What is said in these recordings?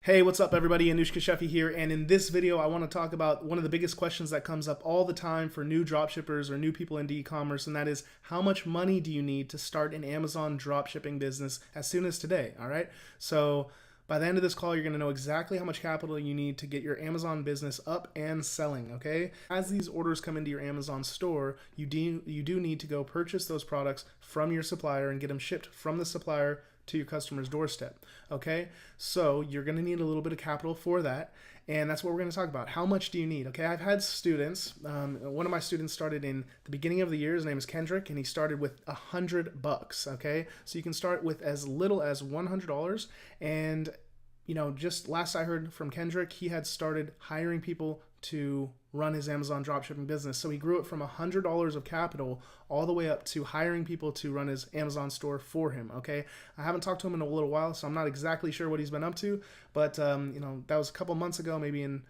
Hey, what's up everybody? Anushka Sheffy here, and in this video I want to talk about one of the biggest questions that comes up all the time for new dropshippers or new people into e-commerce, and that is how much money do you need to start an Amazon dropshipping business as soon as today, all right? So by the end of this call, you're going to know exactly how much capital you need to get your Amazon business up and selling, okay? As these orders come into your Amazon store, you do need to go purchase those products from your supplier and get them shipped from the supplier to your customer's doorstep, okay? So you're gonna need a little bit of capital for that, and that's what we're gonna talk about. How much do you need, okay? I've had students, one of my students started in the beginning of the year. His name is Kendrick, and he started with $100, okay? So you can start with as little as $100, and you know, just last I heard from Kendrick, he had started hiring people to run his Amazon dropshipping business. So he grew it from $100 of capital all the way up to hiring people to run his Amazon store for him, okay? I haven't talked to him in a little while, so I'm not exactly sure what he's been up to, but you know, that was a couple months ago, maybe in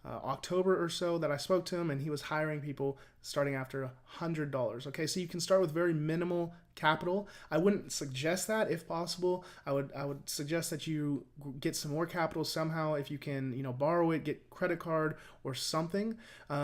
October or so, that I spoke to him, and he was hiring people starting after $100. Okay, so you can start with very minimal capital. I wouldn't suggest that. If possible, I would suggest that you get some more capital somehow. If you can, you know, borrow it, get credit card or something,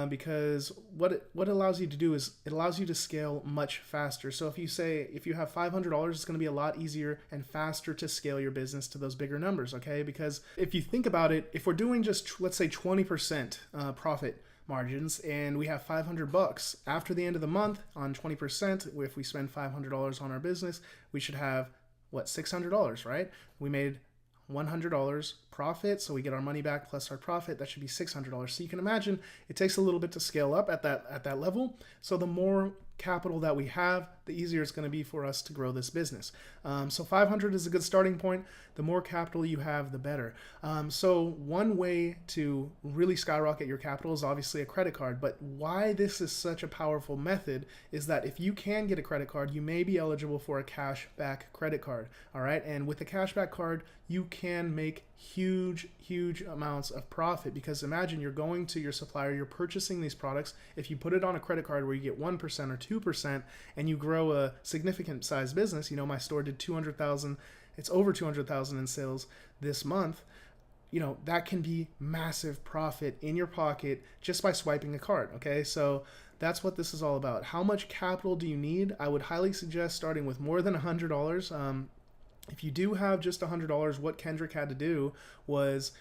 because what it allows you to do is it allows you to scale much faster. So if you have $500, it's going to be a lot easier and faster to scale your business to those bigger numbers. Okay, because if you think about it, if we're doing just let's say 20% profit margins, and we have $500 after the end of the month on 20%, if we spend $500 on our business, we should have what, $600, right? We made $100 profit, so we get our money back plus our profit. That should be $600. So you can imagine it takes a little bit to scale up at that level. So the more capital that we have, the easier it's going to be for us to grow this business. So 500 is a good starting point. The more capital you have, the better. So one way to really skyrocket your capital is obviously a credit card. But why this is such a powerful method is that if you can get a credit card, you may be eligible for a cashback credit card. All right, and with a cashback card, you can make huge amounts of profit, because imagine you're going to your supplier, you're purchasing these products. If you put it on a credit card where you get 1% or 2% and you grow a significant size business, you know, my store did 200,000, it's over 200,000 in sales this month. You know, that can be massive profit in your pocket just by swiping a card. Okay, so that's what this is all about. How much capital do you need? I would highly suggest starting with more than $100. If you do have just $100, what Kendrick had to do was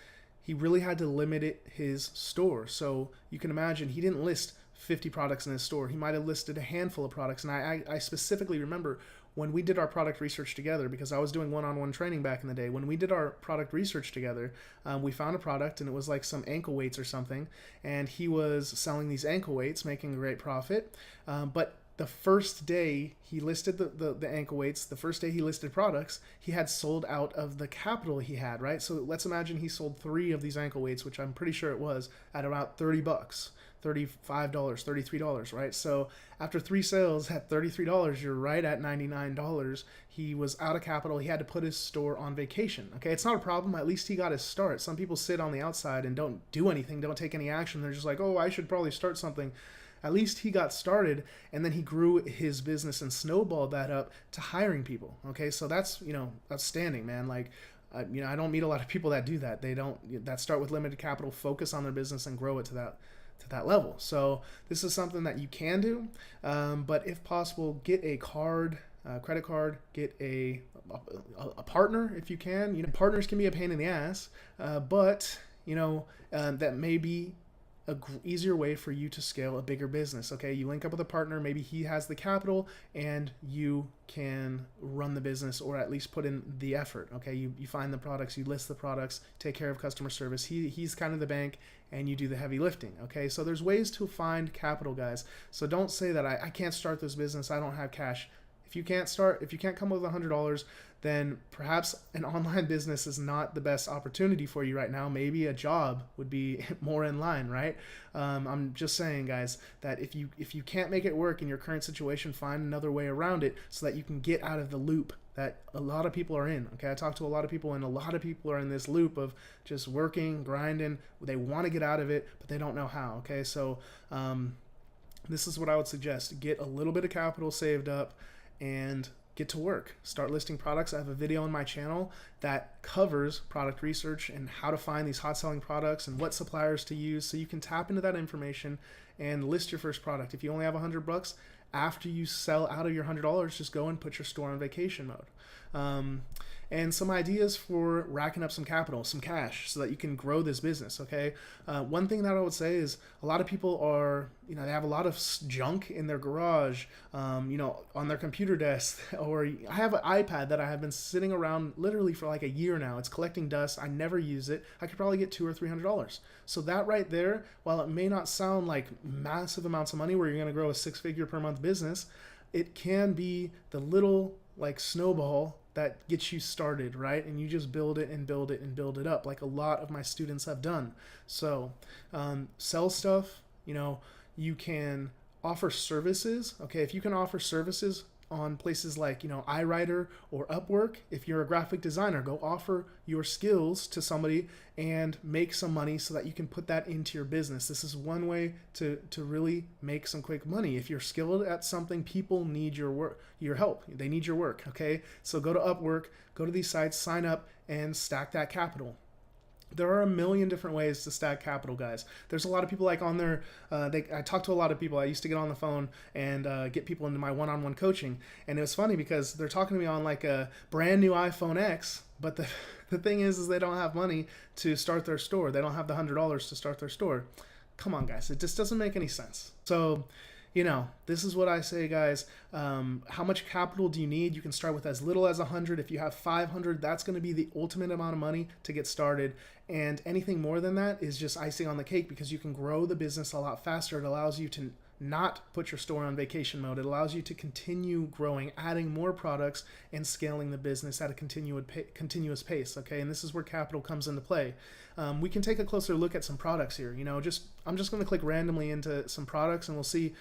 he really had to limit his store. So you can imagine he didn't list 50 products in his store. He might have listed a handful of products. And I specifically remember when we did our product research together, because I was doing one-on-one training back in the day. When we did our product research together, we found a product, and it was like some ankle weights or something. And he was selling these ankle weights, making a great profit. But the first day he listed the ankle weights, the first day he listed products, he had sold out of the capital he had, right? So let's imagine he sold 3 of these ankle weights, which I'm pretty sure it was, at about $30, $35, $33, right? So after 3 sales at $33, you're right at $99. He was out of capital. He had to put his store on vacation. Okay, it's not a problem. At least he got his start. Some people sit on the outside and don't do anything, don't take any action. They're just like, oh, I should probably start something. At least he got started, and then he grew his business and snowballed that up to hiring people. Okay, so that's, you know, outstanding, man. Like, you know, I don't meet a lot of people that do that. They don't, that start with limited capital, focus on their business, and grow it to that level. So this is something that you can do, but if possible, get a card, credit card, get a partner if you can. You know, partners can be a pain in the ass, but you know, that may be a easier way for you to scale a bigger business. Okay, you link up with a partner, maybe he has the capital and you can run the business, or at least put in the effort. Okay, you find the products, you list the products, take care of customer service. He's kind of the bank, and you do the heavy lifting. Okay, so there's ways to find capital, guys. So don't say that I can't start this business, I don't have cash. If you can't come up with $100, then perhaps an online business is not the best opportunity for you right now. Maybe a job would be more in line, right? I'm just saying, guys, that if you can't make it work in your current situation, find another way around it so that you can get out of the loop that a lot of people are in. Okay, I talk to a lot of people, and a lot of people are in this loop of just working, grinding. They want to get out of it, but they don't know how. Okay, so this is what I would suggest. Get a little bit of capital saved up, and get to work, start listing products. I have a video on my channel that covers product research and how to find these hot selling products and what suppliers to use, so you can tap into that information and list your first product. If you only have $100, after you sell out of your $100, just go and put your store on vacation mode. And some ideas for racking up some capital, some cash, so that you can grow this business, okay? One thing that I would say is a lot of people are, they have a lot of junk in their garage, on their computer desk, or I have an iPad that I have been sitting around literally for like a year now. It's collecting dust. I never use it. I could probably get $200 or $300. So that right there, while it may not sound like massive amounts of money where you're going to grow a 6-figure per month business, it can be the little like snowball that gets you started, right? And you just build it and build it and build it up, like a lot of my students have done. So sell stuff. You can offer services. Okay, if you can offer services on places like iWriter or Upwork, if you're a graphic designer, go offer your skills to somebody and make some money so that you can put that into your business. This is one way to really make some quick money. If you're skilled at something, people need your work, your help. They need your work. Okay, so go to Upwork, go to these sites, sign up, and stack that capital. There are a million different ways to stack capital, guys. There's a lot of people like on there. I talk to a lot of people. I used to get on the phone and get people into my one-on-one coaching. And it was funny because they're talking to me on like a brand new iPhone X, but the thing is they don't have money to start their store. They don't have the $100 to start their store. Come on, guys. It just doesn't make any sense. So, this is what I say, guys. How much capital do you need? You can start with as little as 100. If you have 500, that's going to be the ultimate amount of money to get started. And anything more than that is just icing on the cake, because you can grow the business a lot faster. It allows you to not put your store on vacation mode. It allows you to continue growing, adding more products, and scaling the business at a continuous pace. Okay, and this is where capital comes into play. We can take a closer look at some products here. I'm just going to click randomly into some products, and we'll see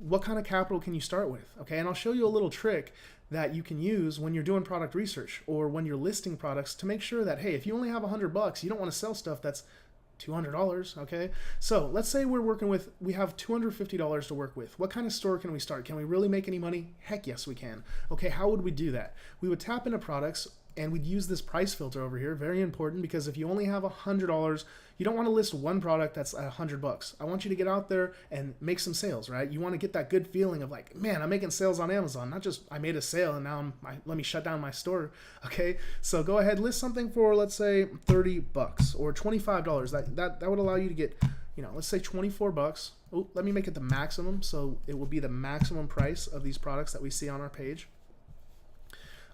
what kind of capital can you start with. Okay, and I'll show you a little trick that you can use when you're doing product research or when you're listing products to make sure that, hey, if you only have $100, you don't want to sell stuff that's $200, okay? So let's say we have $250 to work with. What kind of store can we start? Can we really make any money? Heck yes, we can. Okay, how would we do that? We would tap into products and we'd use this price filter over here. Very important, because if you only have $100, you don't want to list one product that's $100. I want you to get out there and make some sales, right? You want to get that good feeling of like, man, I'm making sales on Amazon, not just I made a sale and now let me shut down my store. Okay, so go ahead, list something for, let's say, $30 or $25. That would allow you to get, let's say $24. Oh, let me make it the maximum, so it will be the maximum price of these products that we see on our page.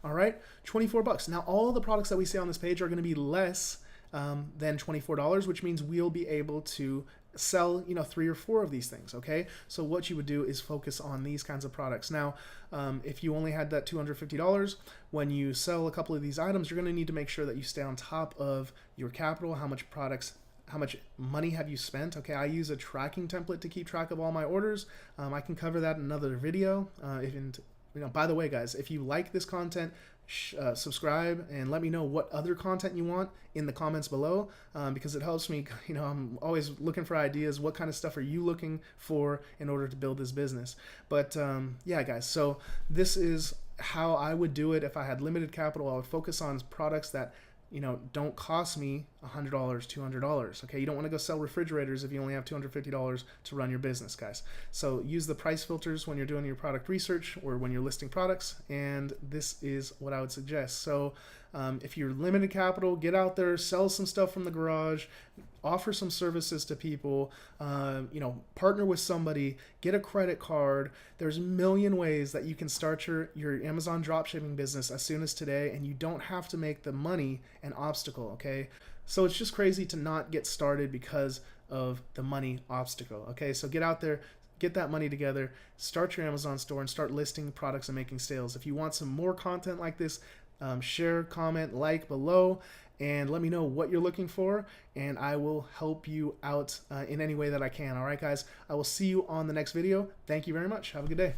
All right, $24. Now, all the products that we see on this page are going to be less than $24, which means we'll be able to sell 3 or 4 of these things. Okay, so what you would do is focus on these kinds of products. Now, if you only had that $250, when you sell a couple of these items, you're going to need to make sure that you stay on top of your capital. How much money have you spent? Okay, I use a tracking template to keep track of all my orders. I can cover that in another video. By the way, guys, if you like this content, subscribe and let me know what other content you want in the comments below, because it helps me. I'm always looking for ideas. What kind of stuff are you looking for in order to build this business? But yeah, guys, so this is how I would do it if I had limited capital. I would focus on products that don't cost me $100, $200. Okay, you don't want to go sell refrigerators if you only have $250 to run your business, guys. So use the price filters when you're doing your product research or when you're listing products, and this is what I would suggest. So if you're limited capital, get out there, sell some stuff from the garage, offer some services to people, partner with somebody, get a credit card. There's a million ways that you can start your Amazon dropshipping business as soon as today, and you don't have to make the money an obstacle, okay? So it's just crazy to not get started because of the money obstacle, okay? So get out there, get that money together, start your Amazon store, and start listing products and making sales. If you want some more content like this, share, comment, like below, and let me know what you're looking for, and I will help you out in any way that I can. All right, guys, I will see you on the next video. Thank you very much. Have a good day.